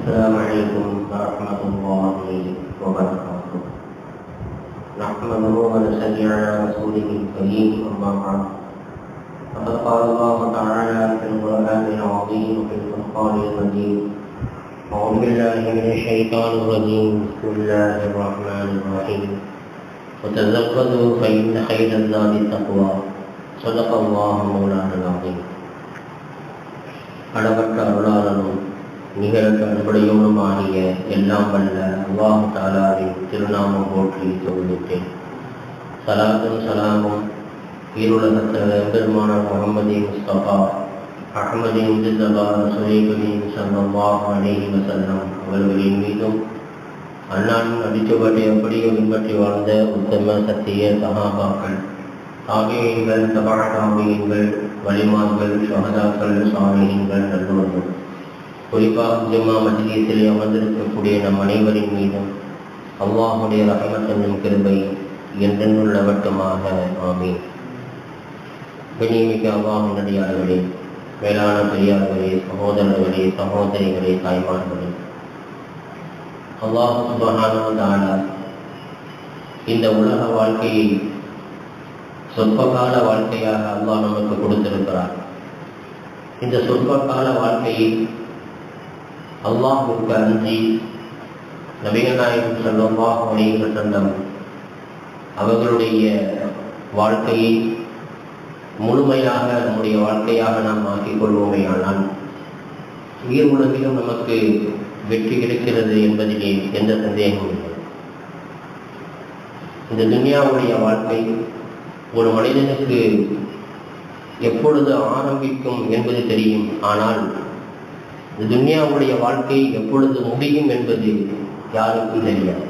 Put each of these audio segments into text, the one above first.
السلام عليكم ورحمة الله وبركاته. نحمده ونصلي على رسوله الكريم، أما بعد. فقد قال الله تعالى في القرآن العظيم وفي الفرقان المجيد: أعوذ بالله من الشيطان الرجيم، بسم الله الرحمن الرحيم. وتزودوا فإن خير الزاد التقوى. صدق الله مولانا العظيم. அளவற்ற அருளாளனும் நிகரற்ற அன்புடையோனுமாகிய எல்லாம் வல்ல அல்லாஹ் தஆலாவின் திருநாமம் போற்றி தொழுகின்றேன். சலாத்தும் சலாமும் ஈருலகத்தில் பெருமானார் முஹம்மது முஸ்தபா அஹ்மது முஜ்தபா ரசூலுல்லாஹி ஸல்லல்லாஹு அலைஹி வஸல்லம் அவர்களின் மீதும் அன்னாரின் அடிச்சுவட்டை அப்படியே பின்பற்றி வாழ்ந்த உத்தம சத்திய சஹாபாக்கள், தாபியீன்கள், தபா தாபியீன்கள், வலிமான்கள், ஷஹதாக்கள், சாலிஹீன்கள், நல்லோர்கள், குறிப்பாக ஜும்மா மஜ்லிஸில் அமர்ந்திருக்கக்கூடிய நம் அனைவரின் மீதும் அல்லாஹுடைய ரஹ்மத் என்னும் கிருபை என்றென்றுள்ளவட்டமாக ஆமீன். கண்ணியமிக்க அல்லாஹ்வின் அடியார்களே, மேலான பெரியார்களே, சகோதரர்களே, சகோதரிகளே, தாய்மார்களே, அல்லாஹ் சுப்ஹானஹு வ தஆலா இந்த உலக வாழ்க்கையை சொற்பகால வாழ்க்கையாக அல்லாஹ் நமக்கு கொடுத்திருக்கிறார். இந்த சொற்பகால வாழ்க்கையை அல்லாஹ்வுக்கு அஞ்சி நபிகள் நாயகம் ஸல்லல்லாஹு அலைஹி வஸல்லம் அவர்களுடைய வாழ்க்கையை முழுமையாக நம்முடைய வாழ்க்கையாக நாம் ஆக்கிக் கொள்வோமேயானால் உயிர் உலகிலும் நமக்கு வெற்றி கிடைக்கிறது என்பதிலே எந்த சந்தேகமும் இல்லை. இந்த துன்யாவுடைய வாழ்க்கை ஒரு மனிதனுக்கு எப்பொழுது ஆரம்பிக்கும் என்பது தெரியும். ஆனால் இந்த துன்யாவுடைய வாழ்க்கை எப்பொழுது முடியும் என்பது யாருக்கும் தெரியாது.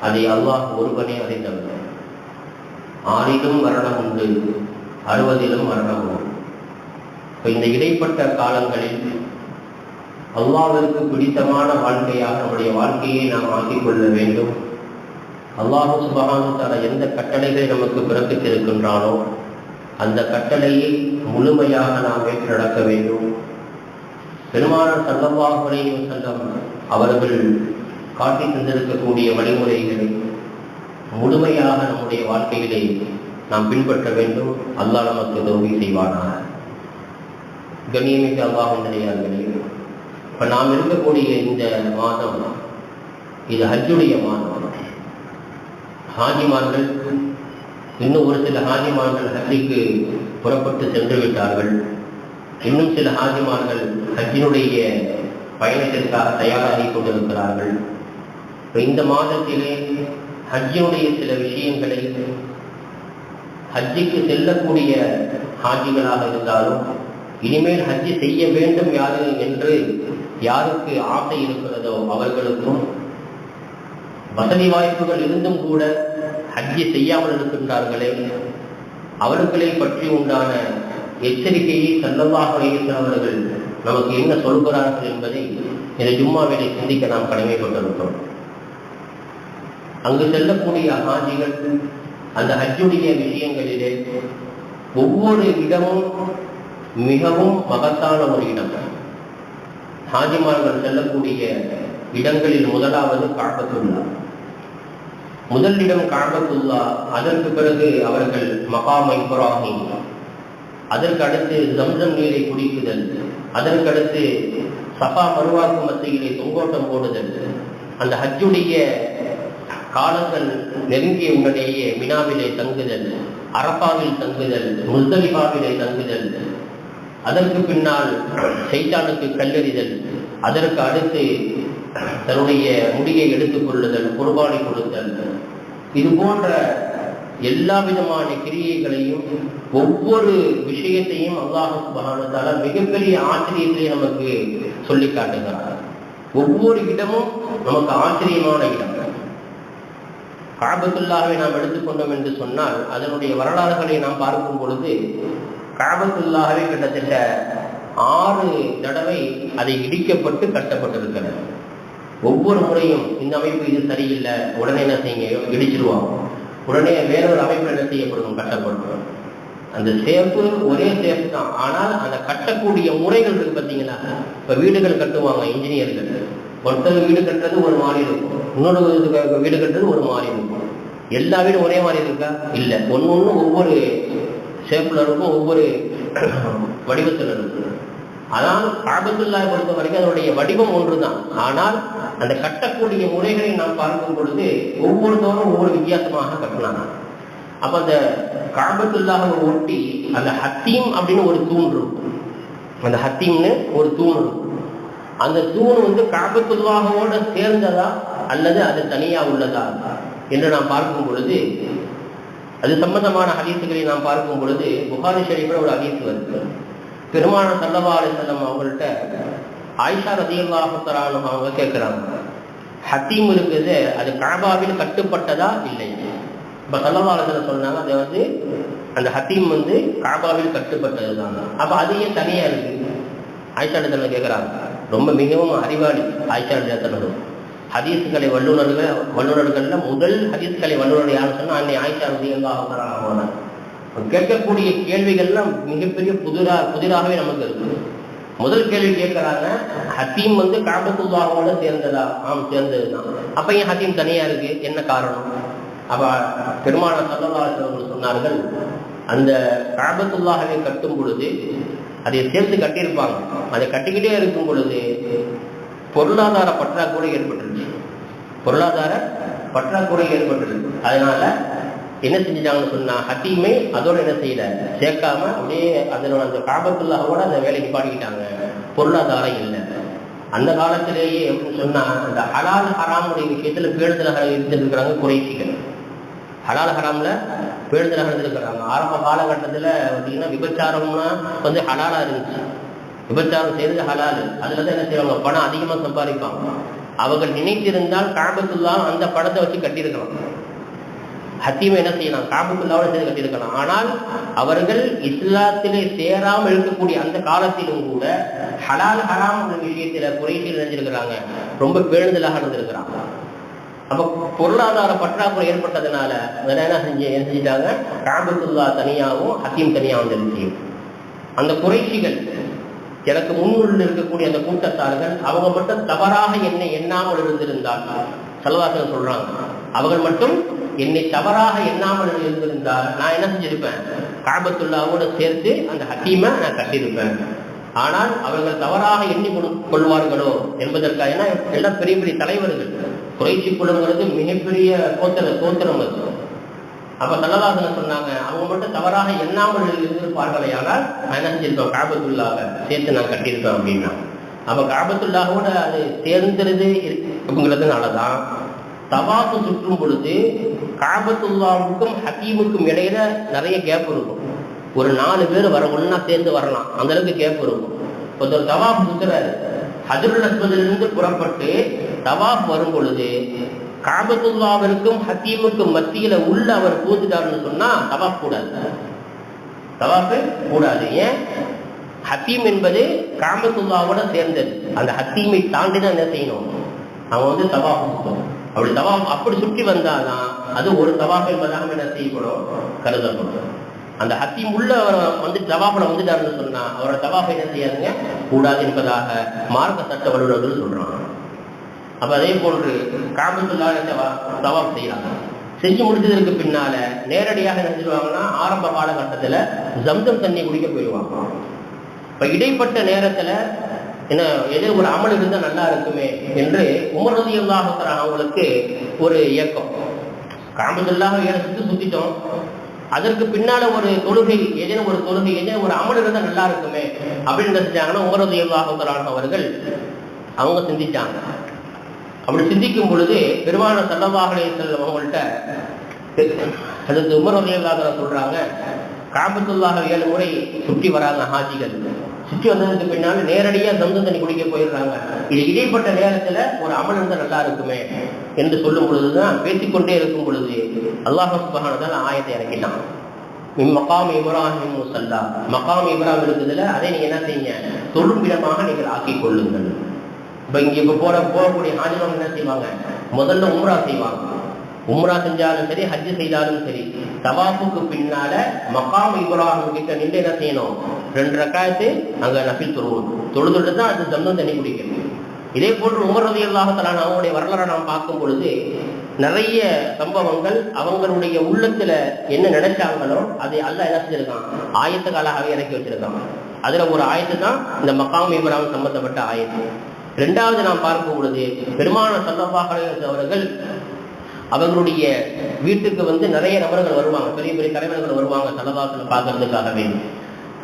அதை அல்லாஹ் ஒருவனே அறிந்தவர். 6 மரணம் உண்டு, 60 மரணம் உண்டு. இப்போ இந்த இடைப்பட்ட காலங்களில் அல்லாஹ்விற்கு பிடித்தமான வாழ்க்கையாக நம்முடைய வாழ்க்கையை நாம் ஆக்கிக்கொள்ள வேண்டும். அல்லாஹ் சுப்ஹானஹு வ தஆலா எந்த கட்டளைகளை நமக்கு பிறப்பித்திருக்கின்றானோ அந்த கட்டளையை முழுமையாக நாம் ஏற்று நடக்க வேண்டும். பெருமானார் ஸல்லல்லாஹு அலைஹி வஸல்லம் அவர்கள் காட்டி தந்திருக்கக்கூடிய வழிமுறைகளை முழுமையாக நம்முடைய வாழ்க்கையிலே நாம் பின்பற்ற வேண்டும். அல்லாஹ் நமக்கு உதவி செய்வானாக. கண்ணியமிக்க அல்லாஹ்வின் அடியார்களே, இப்போ நாம் இருக்கக்கூடிய இந்த மாதம் இது ஹஜ்ஜுடைய மாதம். ஹாஜிமார்கள், இன்னும் ஒரு சில ஹாஜிமார்கள் ஹஜ்ஜுக்கு புறப்பட்டு சென்று விட்டார்கள். இன்னும் சில ஹாஜிமார்கள் ஹஜ்ஜினுடைய பயணத்திற்காக தயாராகி கொண்டிருக்கிறார்கள். இந்த மாதத்திலே ஹஜ்ஜினுடைய சில விஷயங்களை ஹஜ்ஜுக்கு செல்லக்கூடிய ஹாஜிகளாக இருந்தாலும் இனிமேல் ஹஜ்ஜி செய்ய வேண்டும் யாரு என்று யாருக்கு ஆசை இருக்கிறதோ அவர்களுக்கும், வசதி வாய்ப்புகள் இருந்தும் கூட ஹஜ்ஜி செய்யாமல் இருக்கின்றார்களே அவர்களை பற்றி உண்டான எச்சரிக்கையை ஸல்லல்லாஹு அலைஹி வஸல்லம் அவர்கள் நமக்கு என்ன சொல்கிறார்கள் என்பதை இந்த ஜும்மாவிலே சிந்திக்க நாம் கடமைப்பட்டிருக்கிறோம். அங்கு செல்லக்கூடிய ஹாஜிகள் அந்த ஹஜ்ஜுடைய விஷயங்களிலே ஒவ்வொரு இடமும் மிகவும் மகத்தான ஒரு இடம். ஹாஜிமார்கள் செல்லக்கூடிய இடங்களில் முதலாவது கஅபத்துல்லாஹ். முதல் இடம் கஅபத்துல்லாஹ். அதற்கு பிறகு அவர்கள் மகாம் இப்ராஹிம், அதற்கு அடுத்து ஜம்சம் நீரை குடிக்குதல், அதற்கடுத்து சஃபா மருவாக்கு மத்தியிலே தொங்கோட்டம் போடுதல், அந்த ஹஜ்ஜுடைய காலங்கள் நெருங்கிய உடனேயே மினாவிலே தங்குதல், அரஃபாவில் தங்குதல், முஸ்தலிஃபாவிலே தங்குதல், அதற்கு பின்னால் ஷைத்தானுக்கு கல்லெறிதல், அதற்கு அடுத்து தன்னுடைய முடியை எடுத்துக் கொள்ளுதல், குர்பானி கொடுத்தல், இது போன்ற எல்லா விதமான கிரியைகளையும் ஒவ்வொரு விஷயத்தையும் அல்லாஹ் சுப்ஹானஹு வ தஆலா மிகப்பெரிய ஆச்சரியத்தை நமக்கு சொல்லி காட்டுகிறார். ஒவ்வொரு இடமும் நமக்கு ஆச்சரியமான இடம். கஅபத்துல்லாஹை நாம் எடுத்துக்கொண்டோம் என்று சொன்னால் அதனுடைய வரலாறுகளை நாம் பார்க்கும் பொழுது கஅபத்துல்லாஹை கிட்டத்தட்ட 6 தடவை அதை இடிக்கப்பட்டு கட்டப்பட்டிருக்கிறது. ஒவ்வொரு முறையும் இந்த அமைப்பு இது சரியில்லை, உடனே என்ன செய்யுங்க, இடிச்சிருவாங்க. உடனே வேறொரு அமைப்பு என்ன செய்யப்படும், கட்டப்படும். அந்த சேஃபு ஒரே சேஃப் தான். ஆனால் அந்த கட்டக்கூடிய முறைகள் இருக்கு பார்த்தீங்களா. இப்போ வீடுகள் கட்டுவாங்க இன்ஜினியர்கள். ஒருத்தர் வீடு கட்டுறது ஒரு மாதிரி இருக்கும், இன்னொரு வீடு கட்டுறது ஒரு மாதிரி இருக்கும். எல்லா வீடும் ஒரே மாதிரி இருக்கா? இல்லை. ஒன்று ஒன்று ஒவ்வொரு ஷேப்பில் இருக்கும், ஒவ்வொரு வடிவத்தில் இருக்கும். அதான் காபத்துல்லாஹை பொறுத்த வரைக்கும் அதனுடைய வடிவம் ஒன்று தான். ஆனால் அந்த கட்டக்கூடிய முறைகளை நாம் பார்க்கும் பொழுது ஒவ்வொருத்தவரும் ஒவ்வொரு வித்தியாசமாக கட்டினாங்க. அப்போ அந்த காபத்துல்லாஹை ஒட்டி அந்த ஹத்தீம் அப்படின்னு ஒரு தூண் இருக்கும். அந்த ஹத்தீம்னு ஒரு தூண் இருக்கும். அந்த தூண் காபத்துல்லாஹோட சேர்ந்ததா அல்லது அது தனியா உள்ளதா என்று நாம் பார்க்கும் பொழுது, அது சம்பந்தமான ஹதீசுகளை நாம் பார்க்கும் பொழுது புகாரி ஷரீஃபில் ஒரு ஹதீஸ் வருது. பெருமானார் ஸல்லல்லாஹு அலைஹி வஸல்லம் அவங்கள்ட்ட ஆயிஷா ரலியல்லாஹு தஆலா அவங்க கேட்குறாங்க, ஹத்தீம் இருக்குது அது கஅபாவில் கட்டுப்பட்டதா இல்லை? இப்போ ஸல்லல்லாஹு அலைஹி வஸல்லம் சொன்னாங்க, அது அந்த ஹத்தீம் கஅபாவில் கட்டுப்பட்டது தான். அப்போ அது ஏன் தனியாக இருக்கு? ஆயிஷா ரலியல்லாஹு கேட்குறாங்க. ரொம்ப மிகவும் அறிவாளி ஆயிஷா ரலியல்லாஹு. ஹதீஸ்களை வல்லுநர்கள்ல முதல் ஹதீஸ்களை வல்லுநர் யாரும் சொன்னா அன்னை ஆயிஷா ரலியல்லாஹு தஆலா. கேட்கக்கூடிய கேள்விகள்லாம் மிகப்பெரிய புதிராகவே நமக்கு இருக்கு. முதல் கேள்வி கேட்கிறாங்க, ஹத்தீம் காபத்துல்லாஹோட சேர்ந்ததா? ஆம், சேர்ந்ததுதான். அப்ப ஏன் ஹத்தீம் தனியா இருக்கு, என்ன காரணம்? அப்ப பெருமானார் ஸல்லல்லாஹு அலைஹி வஸல்லம் சொன்னார்கள், அந்த காபத்துல்லாஹவை கட்டும் பொழுது அதை சேர்த்து கட்டியிருப்பாங்க. அதை கட்டிக்கிட்டே இருக்கும் பொழுது பொருளாதார பற்றாக்குறை ஏற்பட்டுருச்சு. அதனால என்ன செஞ்சுட்டாங்கன்னு சொன்னா, ஹத்தீமை அதோட என்ன செய்யல, சேர்க்காம அப்படியே அதனோட அந்த காபத்துல்லாஹோட அந்த வேலைக்கு பாடிக்கிட்டாங்க. பொருளாதாரம் இல்லை. அந்த காலத்திலேயே எப்படின்னு சொன்னா, அந்த ஹலால் ஹராமுடைய விஷயத்துல பேணுதலாக இருந்திருக்கிறாங்க குறைஷிகள். ஹலால் ஹராம்ல பேணுதலாக இருந்திருக்கிறாங்க. ஆரம்ப காலகட்டத்துல பார்த்தீங்கன்னா விபச்சாரம்னா ஹலாலா இருந்துச்சு. விபச்சாரம் செய்யறது ஹலால். அதுலதான் என்ன செய்வாங்க, பணம் அதிகமா சம்பாதிப்பாங்க. அவர்கள் நினைத்திருந்தால் காபத்துல்லாஹ் அந்த பணத்தை வச்சு கட்டியிருக்கலாம். ஹத்தீமை என்ன செய்யலாம், காபத்துல்லாவோட சேர்ந்து கட்டியிருக்கலாம். ஆனால் அவர்கள் இஸ்லாத்திலே சேராமல் இருக்கக்கூடிய அந்த காலத்திலும் கூட ஹலால் ஹராம் விஷயத்துல குறைகள் நினைஞ்சிருக்கிறாங்க, ரொம்ப பேணுதலாக இருந்திருக்கிறாங்க. அப்ப பொருளாதார பற்றாக்குறை ஏற்பட்டதுனால என்ன செஞ்சுட்டாங்க, காபத்துல்லாஹ் தனியாகவும் ஹத்தீம் தனியாகவும் இருந்துச்சு. அந்த குறைஷிகள், எனக்கு முன்னுள்ள இருக்கக்கூடிய அந்த கூட்டத்தார்கள், அவங்க மட்டும் தவறாக என்னை எண்ணாமல் இருந்திருந்தால், ஸல்லல்லாஹு சொல்றாங்க, அவர்கள் மட்டும் என்னை தவறாக எண்ணாமல் இருந்திருந்தால் நான் என்ன செஞ்சிருப்பேன், காபத்துல்லாவோட சேர்த்து அந்த ஹத்தீமை நான் கட்டியிருப்பேன். ஆனால் அவர்கள் தவறாக எண்ணி கொள்வார்களோ என்பதற்காக, ஏன்னா எல்லாம் பெரிய பெரிய தலைவர்கள், குறைச்சி குலங்கிறது மிகப்பெரிய கோத்திரம் அது. அப்ப ஸல்லல்லாஹு சொன்னாங்க, அவங்க மட்டும் தவறாக எண்ணாமல் இருந்திருப்பார்களே, ஆனால் நான் என்ன செஞ்சிருப்பேன், காபத்துல்லாவை சேர்த்து நான் கட்டியிருப்பேன் அப்படின்னா. அப்ப காபத்துல்லாவோட அது சேர்ந்துருது அப்படிங்கிறதுனாலதான் தவாஃபு சுற்றும் பொழுது காபத்துல்லாவுக்கும் ஹத்தீமுக்கும் இடையில நிறைய கேப் இருக்கும். ஒரு 4 பேர் ஒன்னா சேர்ந்து வரலாம், அந்த அளவுக்கு கேப் இருக்கும். ஒரு தவாஃப் சுத்துறாரு, ஹஜ்ருல் அஸ்வதிலிருந்து புறப்பட்டு தவாஃப் வரும் பொழுது காபத்துல்லாவிற்கும் ஹத்தீமுக்கும் மத்தியில உள்ள அவர் பூந்துட்டாருன்னு சொன்னா தவாஃப் கூடாது. ஏன்? ஹத்தீம் என்பது காபத்துல்லாவோட சேர்ந்தது. அந்த ஹத்தீமை தாண்டிதான் என்ன செய்யணும், அவன் தவாஃப் சுத்தம். அப்படி தவாஃப் அப்படி சுற்றி வந்தாதான் அது ஒரு தவாஃப் என்பதாக என்ன செய்யப்படும், கருதப்படும். அந்த ஹத்தீம் உள்ள தவாஃபில் வந்துட்டாருன்னு சொன்னா அவரோட தவாஃபை என்ன செய்யாதுங்க, கூடாது என்பதாக மார்க்க சட்ட வல்லுநர்கள் சொல்றாங்க. அப்ப அதே போன்று காபத்துல்லாஹ் தவாஃப் செய்யறாங்க. செஞ்சு முடிச்சதற்கு பின்னால நேரடியாக என்ன செய்வாங்கன்னா, ஆரம்ப காலகட்டத்துல ஜம்சம் தண்ணி குடிக்க போயிடுவாங்க. இப்ப இடைப்பட்ட நேரத்துல என்ன ஏதோ ஒரு அமல் இருந்தா நல்லா இருக்குமே என்று உமர் ரலியல்லாஹு தஆலா அவங்களுக்கு ஒரு இயக்கம். காபத்துல்லாஹ் சுத்திட்டோம், அதற்கு பின்னால ஒரு தொழுகை, ஏதேனும் ஒரு அமல் இருந்தா நல்லா இருக்குமே அப்படின்னு நினைச்சாங்கன்னா உமர் ரலியல்லாஹு தஆலா அவர்கள் அவங்க சிந்திச்சாங்க. அப்படி சிந்திக்கும் பொழுது பெருமானார் ஸல்லல்லாஹு அலைஹி வஸல்லம் அவங்கள்ட்ட ஹஜ்ரத் உமர் ரலியல்லாஹு தஆலா சொல்றாங்க, காபத்துல்லாஹ் 7 முறை சுற்றி வராங்க ஹாஜிகள். சுற்றி வந்ததுக்கு பின்னால நேரடியாக ஜம்சம் தண்ணி குடிக்க போயிடுறாங்க. இது இடைப்பட்ட நேரத்துல ஒரு அமல் இருந்தால் நல்லா இருக்குமே என்று சொல்லும் பொழுதுதான், பேசிக்கொண்டே இருக்கும் பொழுது அல்லாஹ் சுப்ஹானஹு வ தஆலா ஆயத்தை இறக்கிட்டான். மகாம் இப்ராஹிம் முஸல்லா, மகாம் இப்ராஹிம் இருக்குதுல, அதை நீங்க என்ன செய்யுங்க, தொழும் இடமாக நீங்கள் ஆக்கிக் கொள்ளுங்கள். இப்ப இங்க போகக்கூடிய ஹாஜிகள் என்ன செய்வாங்க, முதல்ல உம்ரா செய்வாங்க. உம்ரா செஞ்சாலும் சரி, ஹஜ் செய்தாலும் சரி, தவாஃபுக்கு பின்னால மகாம் இப்ராஹிம் கிட்ட நின்று என்ன செய்யணும்? 2 ரக்காயத்து அங்க நஃபில் தொழுதுட்டு தான் அது ஜம்சம் தண்ணி குடிக்கணும். இதே போன்று உமர் ரலியல்லாஹு தஆலா அவங்களுடைய வரலாறை நாம் பார்க்கும் பொழுது நிறைய சம்பவங்கள் அவங்களுடைய உள்ளத்துல என்ன நினைச்சாங்களோ அதை அல்லாஹ் என்ன செஞ்சிருக்கான்? ஆயத்துக்காலாகவே இறக்கி வச்சிருக்கான். அதுல ஒரு ஆயத்து தான் இந்த மகாம் இப்ராஹிம் சம்பந்தப்பட்ட ஆயத்து. 2வது நாம் பார்க்கும் பொழுது பெருமானார் ஸல்லல்லாஹு அலைஹி வஸல்லம் அவர்கள் அவர்களுடைய வீட்டுக்கு நிறைய நபர்கள் வருவாங்க, பெரிய பெரிய தலைவர்கள் வருவாங்க ஸல்லல்லாஹு பார்க்கறதுக்காகவே.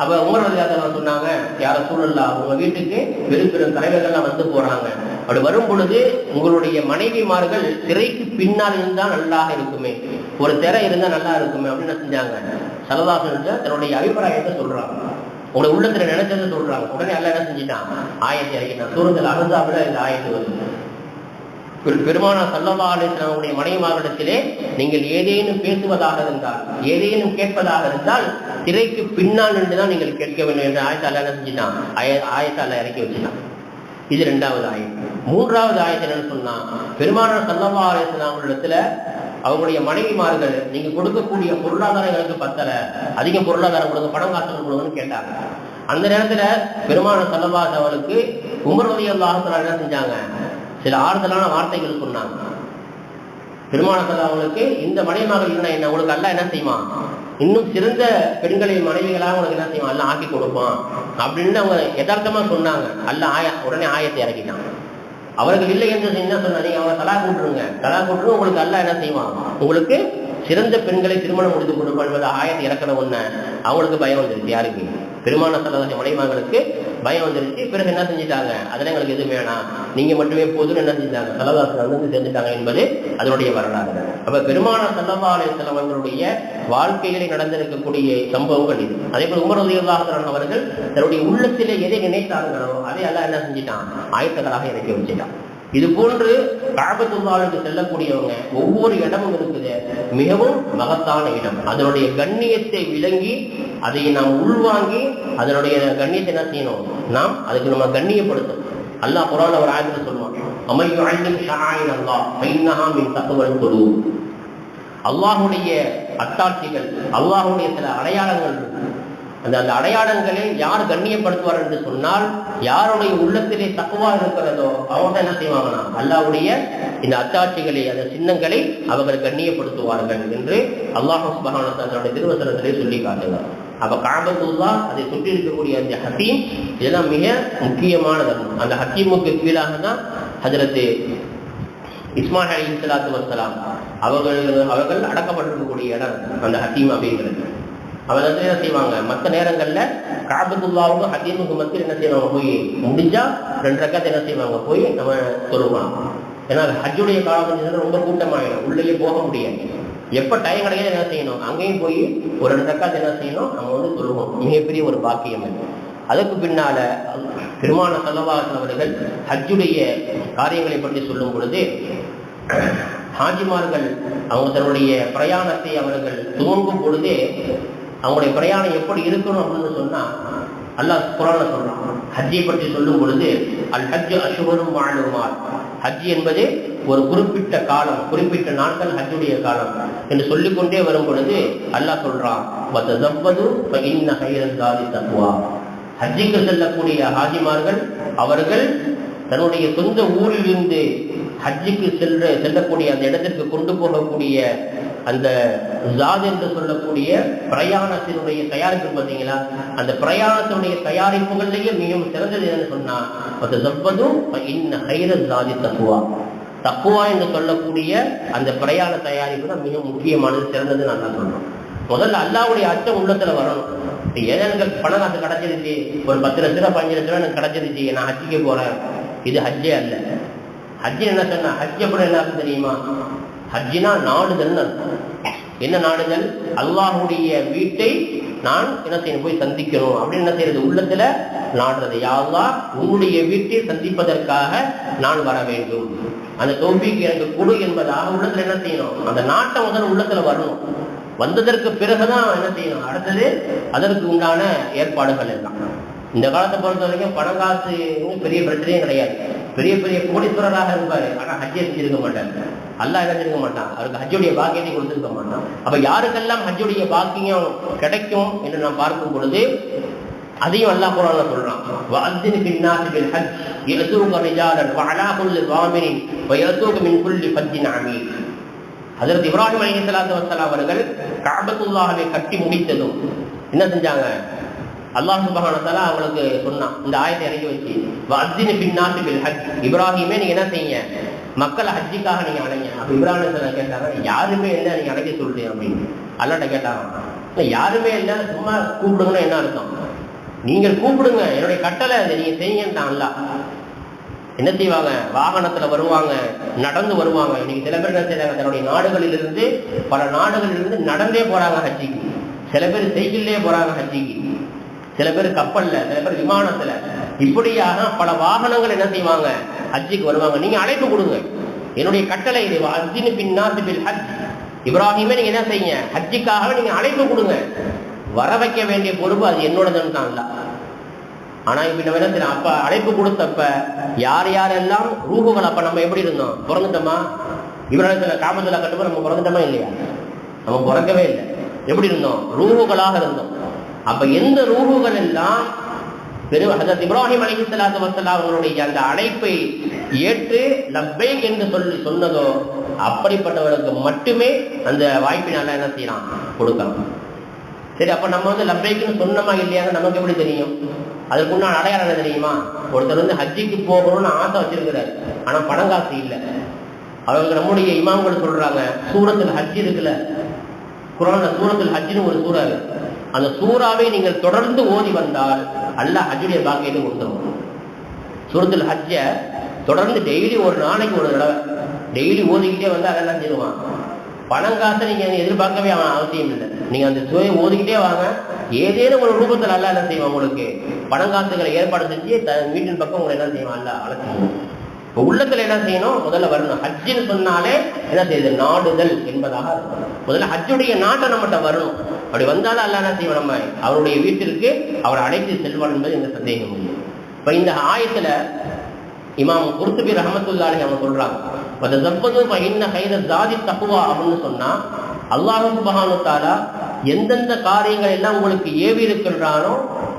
அப்ப உமர் ரலியல்லாஹு அன்ஹு சொன்னாங்க, யா ரசூலல்லாஹ், உங்க வீட்டுக்கு பெரிய பெரிய தலைவர்கள்லாம் வந்து போறாங்க. அப்படி வரும் பொழுது உங்களுடைய மனைவிமார்கள் திரைக்கு பின்னால் இருந்தா நல்லா இருக்குமே, ஒரு திரை இருந்தா நல்லா இருக்குமே அப்படின்னு செஞ்சாங்க. ஸல்லல்லாஹு அலைஹி வஸல்லம் தன்னுடைய அபிப்பிராயத்தை சொல்றாங்க, உங்களுடைய உள்ளத்துல நினைச்சதை சொல்றாங்க. உடனே அல்லாஹ் என்ன செஞ்சிட்டான்? ஆயத்தை இறக்கிட்டான். சூரத்துல் அஹ்ஸாப்ல இந்த ஆயத்து வருது. பெருமானார் ஸல்லல்லாஹு அலைஹி வஸல்லம் உடைய மனைவிமார்களிடத்திலே நீங்கள் ஏதேனும் பேசுவதாக இருந்தால், ஏதேனும் கேட்பதாக இருந்தால் திரைக்கு பின்னால் நின்றுதான் நீங்கள் கேட்க வேண்டும் என்ற ஆயத்தை அல்லாஹ் என்ன செஞ்சிட்டான்? ஆயத்தை அல்லாஹ் இறக்கி வச்சுட்டான். இது 2வது ஆயத்து. 3வது ஆயத்து என்னன்னு சொன்னா, பெருமானார் ஸல்லல்லாஹு அலைஹி வஸல்லம் அவங்களிடத்துல அவங்களுடைய மனைவிமார்கள் நீங்க கொடுக்கக்கூடிய பொருளாதாரங்களுக்கு பத்தல, அதிக பொருளாதாரம் கொடுங்க, பணம் காசுகள் கொடுங்கன்னு கேட்டாங்க. அந்த நேரத்துல பெருமானார் ஸல்லல்லாஹு அலைஹி அவர்களுக்கு உமர் ரலியல்லாஹு தஆலா என்ன செஞ்சாங்க? சில ஆறுதலான வார்த்தைகள் சொன்னாங்க. பெருமானார் அவங்களுக்கு இந்த மனைவிமார்கள் என்ன, என்ன உங்களுக்கு அல்லாஹ் என்ன செய்வான்? இன்னும் சிறந்த பெண்களை மனைவிகளாக உனக்கு என்ன செய்வான்? அல்லாஹ் ஆக்கி கொடுப்பான் அப்படின்னு அவங்க யதார்த்தமா சொன்னாங்க. அல்லாஹ் உடனே ஆயத்தை இறக்கிட்டான். அவர்கள் இல்லை என்று என்ன சொன்னா, நீங்க அவங்க தலா கூட்டுருங்க, உங்களுக்கு அல்லாஹ் என்ன செய்வான்? உங்களுக்கு சிறந்த பெண்களை திருமணம் முடித்து கொடுப்பான் என்பது ஆயத்தை இறக்கிற ஒண்ணு அவங்களுக்கு பயம் வந்துருச்சு. யாருக்கு? பெருமானார் ஸல்லல்லாஹு அலைஹி மனைவிமார்களுக்கு பயம் வந்துருச்சு. பிறகு என்ன செஞ்சிட்டாங்க? அதெல்லாம் எங்களுக்கு எதுவும் வேணாம், நீங்க மட்டுமே போதும்னு என்ன செஞ்சாங்க? ஸல்லல்லாஹு அலைஹி வஸல்லம் செஞ்சுட்டாங்க என்பது அதனுடைய வரலாறு. அப்ப பெருமானார் ஸல்லல்லாஹு அலைஹி வஸல்லம் அவர்களுடைய வாழ்க்கைகளில் நடந்திருக்கக்கூடிய சம்பவங்கள் இது. அதே போல உமர் ரலியல்லாஹு அன்ஹு அவர்கள் தன்னுடைய உள்ளத்திலே எதை நினைத்தார்களோ அதை அல்லாஹ் என்ன செஞ்சிட்டான்? ஆயத்துக்களாக இறக்கி வச்சுட்டான். இது போன்று கஅபத்துல்லாஹ்வுக்கு செல்லக்கூடியவங்க ஒவ்வொரு இடமும் இருக்குது மிகவும் மகத்தான இடம். அதனுடைய கண்ணியத்தை விளங்கி அதை நாம் உள்வாங்கி அதனுடைய கண்ணியத்தை என்ன செய்யணும்? நாம் அதுக்கு நம்ம கண்ணியப்படுத்தணும். அல்லாஹ் குர்ஆன்ல ஒரு ஆயத்துல சொல்லுவான், அமை யுஅல்லிம் ஷஆயிர் அல்லாஹ் ஃபைன்னஹா மின் தக்வல் குலூப். அல்லாஹ்வுடைய அத்தாட்சிகள், அல்லாஹ்வுடைய சில அடையாளங்கள், அந்த அடையாளங்களை யார் கண்ணியப்படுத்துவார் என்று சொன்னால், யாருடைய உள்ளத்திலே தக்வா இருக்கிறதோ அவங்க என்ன செய்வாங்கன்னா அல்லாஹ்வுடைய இந்த அத்தாட்சிகளை, அந்த சின்னங்களை அவர்கள் கண்ணியப்படுத்துவார்கள் என்று அல்லாஹ் சுப்ஹானஹு வ தஆலா தன்னுடைய திருவசனத்திலே சொல்லி காட்டுகிறார். அப்ப கஅபத்துல்லாஹ், அதை சுற்றி இருக்கக்கூடிய அந்த ஹத்தீம், இதெல்லாம் மிக முக்கியமானது. அந்த ஹத்தீமுக்கு கீழாக தான் ஹஜ்ரத் இஸ்மாயில் அலைஹிஸ்ஸலாத்து வஸ்ஸலாம் அவர்கள் அடக்கப்பட்டிருக்கக்கூடிய இடம் அந்த ஹத்தீம் அப்படிங்கிறது. அவங்க என்ன செய்வாங்க? மற்ற நேரங்கள்ல கஅபத்துல்லாஹ்வுக்கும் ஹத்தீமுக்கும் மத்தியில் என்ன செய்வாங்க? போய் முடிஞ்சா 2 ரக்காத் என்ன செய்வாங்க? போய் நம்ம தொழுவாங்க. ஏன்னா ஹஜ்ஜுடைய காலம் ரொம்ப கூட்டமாயிடும், உள்ளே போக முடியாது. எப்ப டைம் கிடையாது என்ன செய்யணும்? அங்கேயும் போய் ஒரு 2 ரக்காத் என்ன செய்யணும்? நம்ம தொழுவோம். மிகப்பெரிய ஒரு பாக்கியம். அதற்கு பின்னால பெருமானார் ஸல்லல்லாஹு அலைஹி அவர்கள் ஹஜ்ஜுடைய காரியங்களை பற்றி சொல்லும் பொழுது, ஹாஜிமார்கள் அவங்க தன்னுடைய பிரயாணத்தை அவர்கள் துவங்கும் பொழுதே அவங்களுடைய பிரயாணம் எப்படி இருக்கணும் அப்படின்னு சொன்னா, அல்லாஹ் குர்ஆன்ல சொல்றான். ஹஜ்ஜை பற்றி சொல்லும் பொழுது, அல் ஹஜ்ஜு அஷ்ஹுரும் மஅலூமாத், ஹஜ் என்பது ஒரு குறிப்பிட்ட காலம், குறிப்பிட்ட நாட்கள் ஹஜ்ஜுடைய காலம் என்று சொல்லிக்கொண்டே வரும் பொழுது அல்லாஹ் சொல்றான், வதஸவ்வது ஃபஇன்ன கைரல் ஸாதி தக்வா. ஹஜ்ஜுக்கு செல்லக்கூடிய ஹாஜிமார்கள் அவர்கள் தன்னுடைய சொந்த ஊரிலிருந்து ஹஜ்ஜுக்கு செல்லக்கூடிய அந்த இடத்திற்கு கொண்டு போகக்கூடிய அந்த ஜாத் என்று சொல்லக்கூடிய பிரயாணத்தினுடைய தயாரிப்பு பார்த்தீங்களா, அந்த பிரயாணத்தினுடைய தயாரிப்புகளிலேயே மிகவும் சிறந்தது என்னன்னு சொன்னா, தக்குவா என்று சொல்லக்கூடிய அந்த பிரயாண தயாரிப்பு தான் மிக முக்கியமானது, சிறந்தது நல்லா சொல்றோம். முதல்ல அல்லாஹ்வுடைய அச்சம் உள்ளத்துல வரணும். ஏதாவது பணம் காசு கிடைச்சிருச்சு, ஒரு 10 லட்ச ரூபா 15 லட்ச ரூபா எனக்கு கிடைச்சிருச்சு, நான் ஹஜ்ஜுக்கு போறேன், இது ஹஜ்ஜே அல்ல. ஹஜ்ஜு என்ன சொன்னா, ஹஜ் எப்படி எல்லாருக்கும் தெரியுமா? ஹஜ்ஜினா நாடுதல் அர்த்தம். என்ன நாடுதல்? அல்லாஹ்வுடைய வீட்டை நான் என்ன செய்யணும்? போய் சந்திக்கணும் அப்படின்னு என்ன செய்யறது? உள்ளத்துல நாடுறது. யா அல்லாஹ், உன்னுடைய வீட்டை சந்திப்பதற்காக நான் வர வேண்டும், அந்த தௌஃபீக் எனக்கு கொடு என்பதாக உள்ளத்துல என்ன செய்யணும்? அந்த நாட்டை முதல்ல உள்ளத்துல வரணும். வந்ததற்கு பிறகுதான் என்ன செய்யணும்? அடுத்தது அதற்கு உண்டான ஏற்பாடுகள் எல்லாம். இந்த காலத்தை பொறுத்த வரைக்கும் பணம் காசு பெரிய பிரச்சனையே கிடையாது. பெரிய பெரிய கோடீஸ்வரராக இருப்பாரு, ஆனா ஹஜ்ஜை செஞ்சிருக்க மாட்டார். அல்லாஹ் என்ன செஞ்சிருக்க மாட்டான், அவருக்கு ஹஜ்ஜுடைய பாக்கியத்தை கொடுத்திருக்க மாட்டான். அப்ப யாருக்கெல்லாம் ஹஜ்ஜுடைய பாக்கியம் கிடைக்கும் என்று நாம் பார்க்கும் பொழுது அதையும் அல்லாஹ் குர்ஆன்ல சொல்றான். வஅத்தின் பின்னாசி பில் ஹஜ் யஸூக ரிஜாலன் வஅலா குல்லி ஸாமிரின் வயஸூக மின் குல்லி ஃபஜ்ஜின் அமீக். ஹஜ்ரத் இப்ராஹிம் அலைஹிஸ்ஸலாத்து வஸ்ஸலாம் அவர்கள் கஅபத்துல்லாஹை கட்டி முடித்ததும் என்ன செஞ்சாங்க, அல்லாஹ் சுப்ஹானஹு வ தஆலா அவங்களுக்கு சொன்னான், இந்த ஆயத்தை இறக்கி வச்சு வஅத்தின் பின்னாசி பில் ஹஜ், இப்ராஹிமே நீங்க என்ன செய்யுங்க, மக்களை ஹஜ்ஜுக்காக நீங்க அழைங்க. அப்ப இப்ராஹிம் அலைஹிஸ்ஸலாம் கேட்டாங்க, யாருமே இல்லை நீங்க அழைக்க சொல்றீங்க அப்படின்னு. அல்லாஹ்ட்ட கேட்டாங்க, யாருமே இல்லை சும்மா கூப்பிடுங்கன்னா என்ன அர்த்தம், நீங்கள் கூப்பிடுங்க, என்னுடைய கட்டளை அதை நீங்க செய்யுங்கன்ட்டான் அல்லாஹ். என்ன செய்வாங்க, வாகனத்துல வருவாங்க, நடந்து வருவாங்க. இன்னைக்கு சில பேர் என்ன செய்யறாங்க, தன்னுடைய நாடுகளிலிருந்து பல நாடுகளிலிருந்து நடந்தே போறாங்க ஹஜ்ஜிக்கு. சில பேர் சைக்கிள்லயே போறாங்க ஹஜ்ஜிக்கு, சில பேர் கப்பல்ல, சில பேர் விமானத்துல, இப்படியாக பல வாகனங்கள் என்ன செய்வாங்க ஹஜ்ஜிக்கு வருவாங்க. நீங்க அழைப்பு கொடுங்க, என்னுடைய கட்டளை இது. அஜ்ஜின் பின்னாசி பில் ஹஜ், இப்ராஹிமே நீங்க என்ன செய்யுங்க, ஹஜ்ஜிக்காக நீங்க அழைப்பு கொடுங்க, வர வைக்க வேண்டிய பொறுப்பு அது என்னோடதுன்னு தான் இல்ல. ஆனா இப்ப நம்ம என்ன செய்யலாம், அப்ப அழைப்பு கொடுத்தப்ப யார் யாரெல்லாம் ரூஹுகள், அப்ப நம்ம எப்படி இருந்தோம், பிறந்துட்டோமா, இப்ராஹிம் காபத்துல கட்டுப்போ நம்ம பிறந்துட்டோமா இல்லையா, நம்ம பிறக்கவே இல்லை. எப்படி இருந்தோம், ரூஹுகளாக இருந்தோம். அப்ப எந்த ரூஹுகள் எல்லாம் ஹஜ்ரத் இப்ராஹிம் அலைஹிஸ்ஸலாத்து வஸ்ஸலாம் அவர்களுடைய அந்த அழைப்பை ஏற்று லப்பைக் என்று சொல்லி சொன்னதோ அப்படிப்பட்டவர்களுக்கு மட்டுமே அந்த வாய்ப்பினால என்ன செய்யலாம், கொடுக்கலாம். சரி, அப்ப நம்ம லப்பைக்குன்னு சொன்னமா இல்லையான்னு நமக்கு எப்படி தெரியும், அதுக்குண்டான அடையாளம் என்ன தெரியுமா, ஒருத்தர் ஹஜ்ஜிக்கு போகணும்னு ஆசை வச்சிருக்கிறார், ஆனா பணம் காசு இல்லை. அவங்களுக்கு நம்முடைய இமாம்கள் சொல்றாங்க, சூரத்துல் ஹஜ் இருக்குல்ல, குர்ஆன்ல சூரத்துல் ஹஜ்னு ஒரு சூரா இருக்கு, அந்த சூறாவை நீங்கள் தொடர்ந்து ஓதி வந்தால் அல்லாஹ் ஹஜ்ஜுடைய பாக்கியத்தை கொடுத்துருவோம். சூரத்துல் ஹஜ்ஜ தொடர்ந்து டெய்லி ஒரு நாளைக்கு ஒரு தடவை டெய்லி ஓதிக்கிட்டே வந்து அதெல்லாம் செய்வான். பணம் காசை நீங்க எதிர்பார்க்கவே அவசியம் இல்லை, நீங்க அந்த சுவையை ஓதிக்கிட்டே வாங்க, ஏதேனும் ஒரு ரூபத்தில் அல்லாஹ் என்ன செய்வான், உங்களுக்கு பணம் காசுகளை ஏற்பாடு செஞ்சு வீட்டின் பக்கம் உங்களை என்ன செய்வான், அல்லாஹ் அழைச்சிடுவோம். இப்போ உள்ளத்துல என்ன செய்யணும், முதல்ல வரணும். ஹஜ்ஜின்னு சொன்னாலே என்ன செய்யுது, நாடுதல் என்பதாக முதல்ல ஹஜ்ஜுடைய நாட்டை நம்மகிட்ட வரணும். அப்படி வந்தாலும் அல்லாஹ் என்ன செய்வோம், நம்ம அவருடைய வீட்டிற்கு அவரை அழைத்து செல்வான் என்பது எந்த சந்தேகம் இல்லை. இப்ப இந்த ஆயத்துல இமாம் குர்துபி ரஹ்மத்துல்லாஹி அலைஹி அவங்க சொல்றாங்க, அப்படின்னு சொன்னா அல்லாஹ் சுப்ஹானஹு வ தஆலா எந்தெந்த காரியங்கள் எல்லாம் உங்களுக்கு ஏவி இருக்கின்றானோ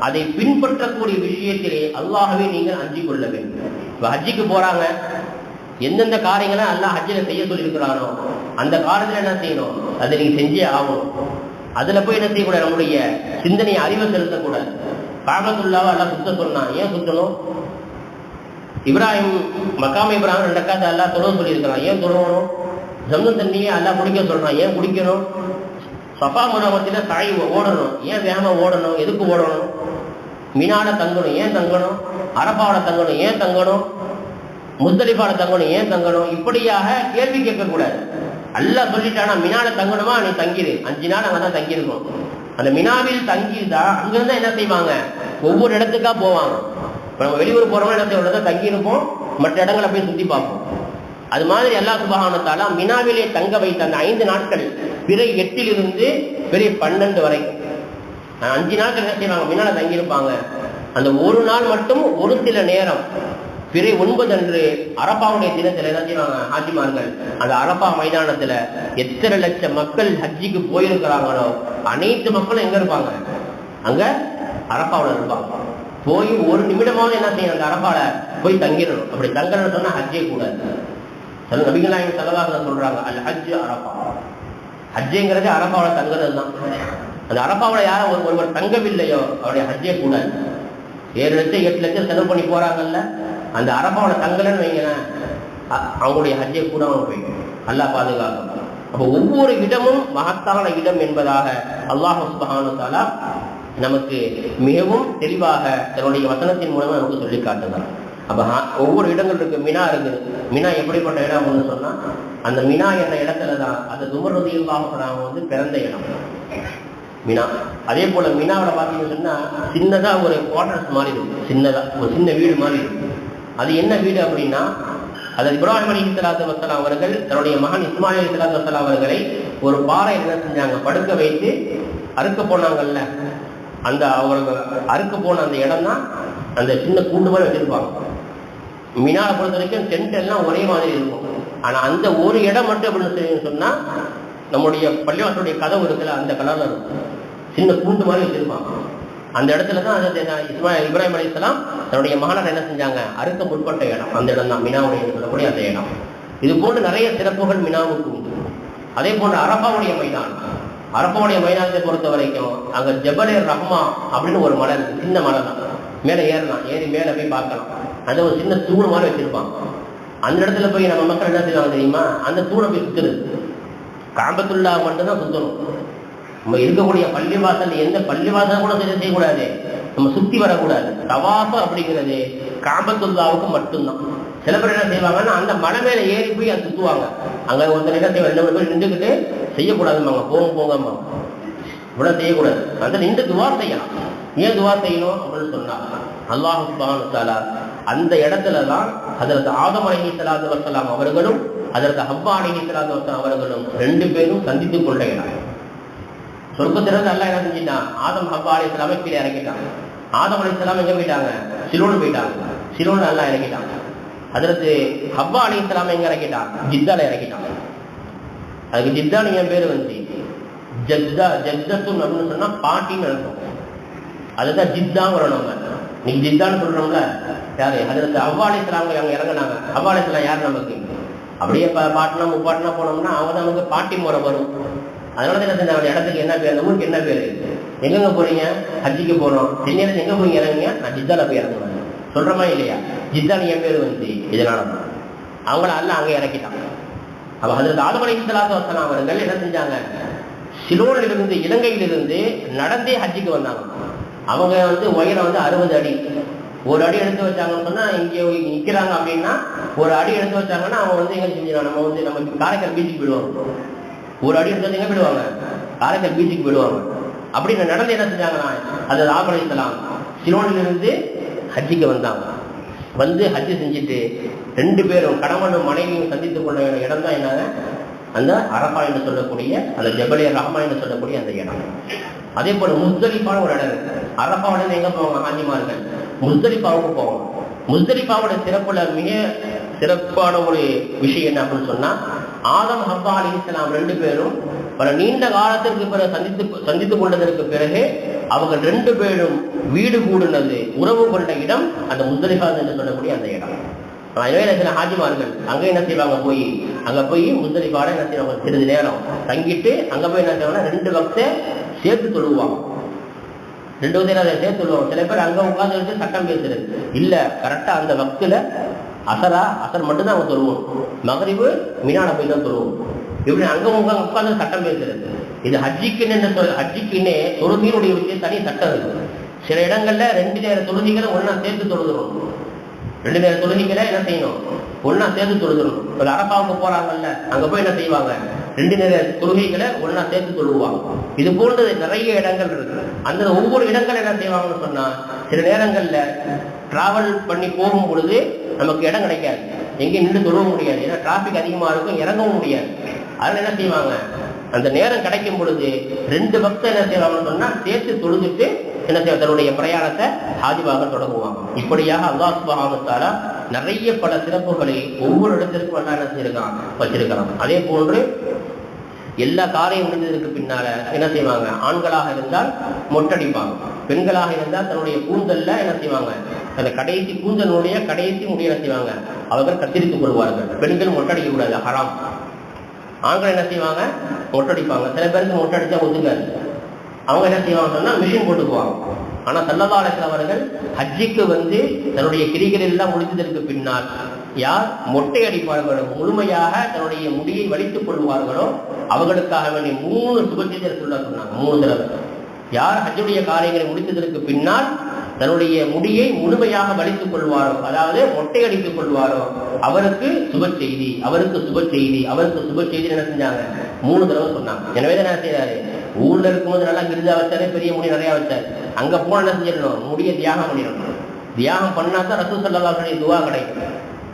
அதை பின்பற்றக்கூடிய விஷயத்திலே அல்லாஹ்வை நீங்கள் அஞ்சிக் கொள்ள வேண்டும். இப்ப ஹஜ்ஜிக்கு போறாங்க, எந்தெந்த காரியங்களை அல்லாஹ் ஹஜ்ஜில செய்ய சொல்லியிருக்கிறானோ அந்த காரியத்துல என்ன செய்யணும், அதை நீங்க செஞ்சே ஆகணும். அதுல போய் என்ன செய்யக்கூடாது, நம்முடைய சிந்தனையை அறிவை செலுத்தக்கூடாது. காபத்துல்லாவை அல்லாஹ் சுத்த சொன்னான், ஏன் சுத்தணும், இப்ராஹிம் மக்காம இப்ராஹிம் 2 ரக்காத் அல்லாஹ் தொழுவ சொல்லியிருக்கிறான், ஏன் தொழுவணும், ஜம்சம் தண்ணியை அல்லாஹ் குடிக்க சொல்றான், ஏன் குடிக்கணும், சஃபா மர்வத்தில சாய் ஓடணும், ஏன் வேகமா ஓடணும், எதுக்கு ஓடணும், மினால தங்கணும், ஏன் தங்கணும், அரபாவில தங்கணும், ஏன் தங்கணும், முஸ்தலிஃபால தங்கணும், ஏன் தங்கணும், இப்படியாக கேள்வி கேட்கக்கூடாது. அல்லாஹ் சொல்லிட்டானா மினால தங்கணுமா, நீ தங்கிடு, 5 நாள் அங்கதான் தங்கியிருக்கணும். அந்த மினாவில் தங்கியிருந்தா அங்கிருந்தா என்ன செய்வாங்க, ஒவ்வொரு இடத்துக்கா போவாங்க. நம்ம வெளியூர் போறோம்னா என்ன செய்வோம், தங்கியிருப்போம், மற்ற இடங்களை போய் சுத்தி பார்ப்போம். அது மாதிரி அல்லாஹ் சுப்ஹானஹு வ தஆலா மினாவிலே தங்க வைத்த அந்த 5 நாட்கள் பிறை 8 பிறை 12 வரைக்கும் 5 நாட்கள் என்ன செய்வாங்க, மினால தங்கியிருப்பாங்க. அந்த ஒரு நாள் மட்டும் ஒரு சில நேரம் பிறை 9 அன்று அரபாவுடைய தினத்தில் என்ன செய்வாங்க, ஹாஜிமார்கள் அந்த அரபா மைதானத்துல எத்தனை லட்சம் மக்கள் ஹஜ்ஜிக்கு போயிருக்கிறாங்களோ அனைத்து மக்களும் எங்க இருப்பாங்க, அங்க அரபாவில் இருப்பாங்க. போய் ஒரு நிமிடமாவது என்ன செய்யணும், அந்த அரபால போய் தங்கிடணும். அப்படி தங்கணும்னு சொன்னா ஹஜ்ஜே கூடாது. நபிகள் நாயகம் ஸல்லல்லாஹு அலைஹி வஸல்லம் சொல்றாங்க, அல் ஹஜ் அரபா, ஹஜ்ஜுங்கிறது அரபாவில் தங்குறது தான். அந்த அரபாவில் யாரும் ஒருவர் தங்கவில்லையோ அவருடைய ஹஜ்ஜே கூடாது. 7 லட்சம் 8 லட்சம் செலவு பண்ணி போறாங்கல்ல, அந்த அரபாவில் தங்கலன்னு வைங்களேன், அவங்களுடைய ஹஜ்ஜே கூட போயிடும். அல்லாஹ் பாதுகாக்கணும். அப்போ ஒவ்வொரு இடமும் மகத்தான இடம் என்பதாக அல்லாஹ் சுப்ஹானஹு வ தஆலா நமக்கு மிகவும் தெளிவாக தன்னுடைய வசனத்தின் மூலமா நமக்கு சொல்லி காட்டுகிறார். அப்ப ஒவ்வொரு இடங்கள் இருக்கு, மினா இருக்குது. மினா எப்படிப்பட்ட இடம் அப்படின்னு சொன்னா, அந்த மினா என்ற இடத்துலதான் அந்த உமர் ரலியல்லாஹு அன்ஹு பிறந்த இடம் மினா. அதே போல மினாவில் பார்த்தீங்கன்னு சொன்னா சின்னதா ஒரு குவார்டர்ஸ் மாதிரி இருக்கு, சின்னதா ஒரு சின்ன வீடு மாதிரி இருக்கு. அது என்ன வீடு அப்படின்னா, அது இப்ராஹிம் அலைஹிஸ்ஸலாத்து வஸ்ஸலாம் அவர்கள் தன்னுடைய மகன் இஸ்மாயில் அலைஹிஸ்ஸலாத்து வஸ்ஸலாம் அவர்களை ஒரு பாறை என்ன செஞ்சாங்க, படுக்க வைத்து அறுக்க போனாங்கல்ல, அந்த அவர்கள் அறுக்க போன அந்த இடம் தான் அந்த சின்ன கூண்டு மாதிரி வச்சிருப்பாங்க. மினாவை பொறுத்த வரைக்கும் டென்ட் எல்லாம் ஒரே மாதிரி இருக்கும். ஆனால் அந்த ஒரு இடம் மட்டும் அப்படின்னு சொன்னால் நம்முடைய பள்ளிவாசலுடைய கதவு இருக்குல்ல, அந்த கலரில் இருக்கும். சின்ன கூண்டு மாதிரி வச்சிருப்பாங்க. அந்த இடத்துல தான் இப்ராஹிம் அலைஹிஸ்ஸலாம் தன்னுடைய மகனார் என்ன செஞ்சாங்க, அறுக்க முற்பட்ட இடம் அந்த இடம் தான் மினாவுடைய சொல்லக்கூடிய அந்த இடம். இது போன்று நிறைய சிறப்புகள் மினாவுக்கு உண்டு. அதே போன்று அரஃபாவுடைய மைதானம், அரஃபாவுடைய மைதானத்தை பொறுத்த வரைக்கும் அங்கே ஜபலே ரஹ்மா அப்படின்னு ஒரு மலை இருக்கு. சின்ன மலை தான், மேலே ஏறலாம், ஏறி மேலே போய் பார்க்கலாம். அந்த ஒரு சின்ன தூண் மாதிரி வச்சிருப்பாங்க. அந்த இடத்துல போய் நம்ம மக்கள் என்ன செய்வாங்க தெரியுமா, அந்த தூணை போய் சுத்துறது. காபத்துல்லா மட்டும்தான் சுத்தணும். நம்ம இருக்கக்கூடிய பள்ளிவாசல் எந்த பள்ளிவாசல் கூட செய்யக்கூடாது, நம்ம சுத்தி வரக்கூடாது. தவாஃப் அப்படிங்கிறது காபத்துல்லாவுக்கு மட்டும்தான். சில பேர் என்ன செய்வாங்கன்னா அந்த மலை மேல ஏறி போய் அதை சுத்துவாங்க. அங்க ஒருத்தர் என்ன செய்வாங்க, 2 பேர் நின்றுக்கிட்டு செய்யக்கூடாதுமாங்க, போங்க இவ்வளவு செய்யக்கூடாது. அந்த நின்று துவா செய்யலாம். ஏன் துவா செய்யணும் அப்படின்னு சொன்னா, அல்லாஹ் சுப்ஹானஹு வ தஆலா அந்த இடத்துலதான் ஹஜ்ரத் ஆதம் அலைஹிஸ்ஸலாத்து வஸ்ஸலாம் அவர்களும் ஹஜ்ரத் ஹவ்வா அலைஹிஸ்ஸலாத்து வஸ்ஸலாம் அவர்களும் 2 பேரும் சந்தித்துக் கொண்ட இடம். சொர்க்கத்திலிருந்து அல்லாஹ் என்ன செஞ்சிட்டான், ஆதம் ஹவ்வா அலைஹிஸ்ஸலாமை கீழே இறக்கிட்டாங்க. ஆதம் அலைஹிஸ்ஸலாம் எங்க போயிட்டாங்க, சிலோன் போயிட்டாங்க. சிலோன் அல்லாஹ் இறக்கிட்டாங்க. ஹஜ்ரத் ஹவ்வா அலைஹிஸ்ஸலாம் எங்க இறக்கிட்டாங்க, ஜித்தால இறக்கிட்டாங்க. அதுக்கு ஜித்தான்னு என் பேரு வந்து ஜத்தத்துன் அப்படின்னு சொன்னா பாட்டின்னு அர்த்தம். அதுதான் ஜித்தாங்கிற நம்ம இன்னைக்கு ஜித்தான்னு சொல்றோம்ல. யாரு, ஹஜ்ரத் ஹவ்வா அலைஹிஸ்ஸலாம் அங்க இறங்கினாங்க. ஹவ்வா அலைஹிஸ்ஸலாம் யார் நமக்கு, அப்படியே பாட்டினா முப்பாட்டினா போனோம்னா அவங்க நமக்கு பாட்டி முறை வரும். அதனால என்ன செஞ்சாங்க, அந்த இடத்துக்கு என்ன பேர், அந்த ஊருக்கு என்ன பேரு, எங்கெங்க போறீங்க, ஹஜ்ஜிக்கு போறோம், சென்னையில எங்க போய் இறங்குங்க, நான் ஜித்தால போய் இறங்குவேன் சொல்றமா இல்லையா. ஜித்தான் என் பேர் வந்து இதனால தான் அவங்கள அல்லாஹ் அங்கே இறக்கிட்டாங்க. அப்ப ஹஜ்ரத் ஆதம் அலைஹிஸ்ஸலாத்து வஸ்ஸலாம் அவர்கள் என்ன செஞ்சாங்க, சிலோனிலிருந்து இலங்கையிலிருந்து நடந்தே ஹஜ்ஜிக்கு வந்தாங்க. அவங்க வந்து உயரம் வந்து 60 அடி. ஒரு அடி எடுத்து வச்சாங்கன்னு சொன்னா இங்கே நிற்கிறாங்க அப்படின்னா, ஒரு அடி எடுத்து வச்சாங்கன்னா அவங்க வந்து எங்க செஞ்சிடும், நம்ம காரைக்கால் பீச்சுக்கு போயிடுவாங்க. ஒரு அடி எடுத்து எங்க போயிடுவாங்க, காரைக்கால் பீச்சுக்கு போயிடுவாங்க. அப்படின்னு நடந்து என்ன செஞ்சாங்கன்னா, அது ஆதம் அலைஹிஸ்ஸலாம் சிலோனிலிருந்து ஹஜ்ஜிக்கு வந்தாங்க. வந்து ஹஜ்ஜி செஞ்சுட்டு 2 பேரும் கணவனும் மனைவியும் சந்தித்துக் கொண்ட இடம் தான் என்னங்க, அந்த அரஃபா என்று சொல்லக்கூடிய அந்த ஜபலே ரஹ்மா என்று சொல்லக்கூடிய அந்த இடம். அதே போல முஸ்தலிஃபான ஒரு இடம் இருக்கு. அரஃபாவுடன் எங்க போவாங்க ஹாஜிமார்கள், முஸ்தலிஃபாவுக்கு போவாங்க. முஸ்தலிஃபாவோட சிறப்புல மிக சிறப்பான ஒரு விஷயம் என்ன அப்படின்னு சொன்னா, ஆதம் ஹவ்வா அலைஹிஸ்ஸலாம் 2 பேரும் பல நீண்ட காலத்திற்கு பிறகு சந்தித்துக் கொண்டதற்கு பிறகு அவங்க 2 பேரும் வீடு கூடுனது, உறவு கொண்ட இடம் அந்த முஸ்தலிஃபா என்று சொல்லக்கூடிய அந்த இடம். எனவே சில ஹாஜிமார்கள் அங்க என்ன செய்வாங்க, அங்க போய் முஸ்தலிஃபால என்ன செய்வாங்க, சிறிது நேரம் தங்கிட்டு அங்க போய் என்ன செய்வாங்கன்னா 2 வக்தை சேர்த்து தொழுவாங்க. 2 வக்தை சேர்த்து தொழுவாங்க. சில பேர் அங்க உட்கார்ந்து சட்டம் பேசுறது இல்ல, கரெக்டா அந்த வக்துல அசர் மட்டும்தான் அவங்க தொழுவோம், மகரிபு மினான போய் தான் தொழுவோம். இப்படி அங்க உட்கார்ந்து சட்டம் பேசுறது. இது ஹஜ்ஜிக்குன்னே தொழுகையினுடைய விஷயம் தனி சட்டம் இருக்கு. சில இடங்கள்ல 2 நேர தொழுகைகளை ஒன்னா சேர்த்து தொழுதுறோம். 2 நேர தொழுகைகளை என்ன செய்யணும், ஒன்னா சேர்த்து தொழுதுறோம். ஒரு அரஃபாவுக்கு போறாங்கல்ல, அங்க போய் என்ன செய்வாங்க, 2 நேர தொழுகைகளை ஒன்னா சேர்த்து தொழுவாங்க. இது போன்று நிறைய இடங்கள் இருக்கு. அந்த ஒவ்வொரு இடங்கள் என்ன செய்வாங்கன்னு சொன்னா, சில நேரங்கள்ல டிராவல் பண்ணி போகும் பொழுது நமக்கு இடம் கிடைக்காது, எங்கேயும் நின்று தொழுவ முடியாது, ஏன்னா டிராபிக் அதிகமா இருக்கும், இறங்கவும் முடியாது. அதனால என்ன செய்வாங்க, அந்த நேரம் கிடைக்கும் பொழுது 2 வக்தை என்ன செய்வாங்கன்னு சொன்னா சேர்த்து தொழுதுட்டு என்ன செய்வாங்க, தன்னுடைய பிரயாணத்தை ஹாஜிபாக தொடங்குவாங்க. இப்படியாக அல்லாஹ் சுப்ஹானஹு வ தஆலா நிறைய பல சிறப்புகளை ஒவ்வொரு இடத்திற்கும் என்ன செஞ்சிருக்காங்க, வச்சிருக்கிறாங்க. அதே போன்று எல்லா காரையும் முடிந்ததற்கு பின்னால என்ன செய்வாங்க, ஆண்களாக இருந்தால் மொட்டடிப்பாங்க, பெண்களாக இருந்தால் தன்னுடைய கூந்தல்ல என்ன செய்வாங்க, அந்த கடைசி கூந்தலுடைய கடைசி முடிய என்ன செய்வாங்க, அவர்கள் கத்திரித்துக் கொள்வார்கள். பெண்கள் மொட்டடிக்க கூடாது, ஹராம். ஆண்கள் என்ன செய்வாங்க, மொட்டடிப்பாங்க. சில பேருக்கு மொட்டடிச்சா ஒத்துக்காது, அவங்க என்ன செய்வாங்க சொன்னா மிஷின் போட்டுக்குவாங்க. ஆனா ஸல்லல்லாஹு அலைஹி வஸல்லம் அவர்கள் ஹஜ்ஜிக்கு வந்து தன்னுடைய கிரிகள் எல்லாம் முடிந்ததற்கு பின்னால் யார் மொட்டை அடிப்பார்களோ, முழுமையாக தன்னுடைய முடியை வலித்துக் கொள்வார்களோ அவர்களுக்காக வேண்டிய 3 சுபச்செய்திகளை சொன்னாங்க. 3 தடவை யார் ஹஜ்ஜுடைய காரியங்களை முடித்ததற்கு பின்னால் தன்னுடைய முடியை முழுமையாக வலித்துக் கொள்வாரோ, அதாவது மொட்டை அடித்துக் கொள்வாரோ, அவருக்கு சுப செய்தி, அவருக்கு சுப செய்தி, அவருக்கு சுப செய்தி என்ன செஞ்சாங்க, 3 தடவை சொன்னாங்க. எனவே என்ன செய்யறாரு, ஊர்ல இருக்கும்போது நல்லா கிரிஜா வச்சாரு, பெரிய முடி நிறைய வச்சாரு, அங்க போன என்ன செஞ்சிடணும், முடியை தியாகம் பண்ணிடணும். தியாகம் பண்ணாதான் ரசூல் ஸல்லல்லாஹு அலைஹி வஸல்லம் துஆ கிடைக்கும்.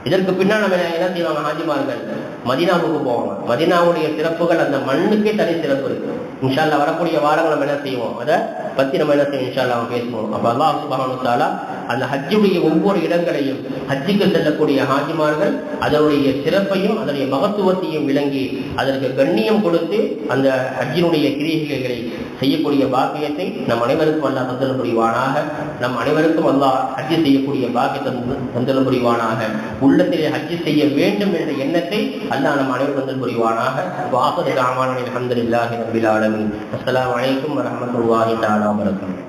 இதற்கு பின்னால் நம்ம என்ன செய்வாங்க, ஹாஜிமார்கள் மதீனாவுக்கு போவாங்க. மதீனாவுடைய சிறப்புகள் அந்த மண்ணுக்கே தனி சிறப்பு இருக்கு. இன்ஷா அல்லாஹ் வரக்கூடிய வாரங்கள் நம்ம என்ன செய்வோம், அதை பத்தி நம்ம என்ன செய்வோம், இன்ஷா அல்லாஹ் பேசுவோம். அப்ப அல்லாஹ் சுப்ஹானஹு வ தஆலா அந்த ஹஜ்ஜுடைய ஒவ்வொரு இடங்களையும் ஹஜ்ஜுக்கு செல்லக்கூடிய ஹாஜிமார்கள் அதனுடைய சிறப்பையும் அதனுடைய மகத்துவத்தையும் விளங்கி அதற்கு கண்ணியம் கொடுத்து அந்த ஹஜ்ஜினுடைய கிரியைகளை செய்யக்கூடிய பாக்கியத்தை நம் அனைவருக்கும் அல்லாஹ் தந்தல் புரிவானாக. நம் அனைவருக்கும் அல்லாஹ் ஹஜ்ஜு செய்யக்கூடிய பாக்கியத்தை தந்தல் புரிவானாக. உள்ளத்திலே ஹஜ்ஜு செய்ய வேண்டும் என்ற எண்ணத்தை அல்லாஹ் நம் அனைவரும் தந்தல் புரிவானாக. வாஹிரு தஅவானா அல்ஹம்துலில்லாஹி ரப்பில் ஆலமீன். அஸ்ஸலாமு அலைக்கும் வரஹ்மத்துல்லாஹி தஆலா வபரகாத்துஹு.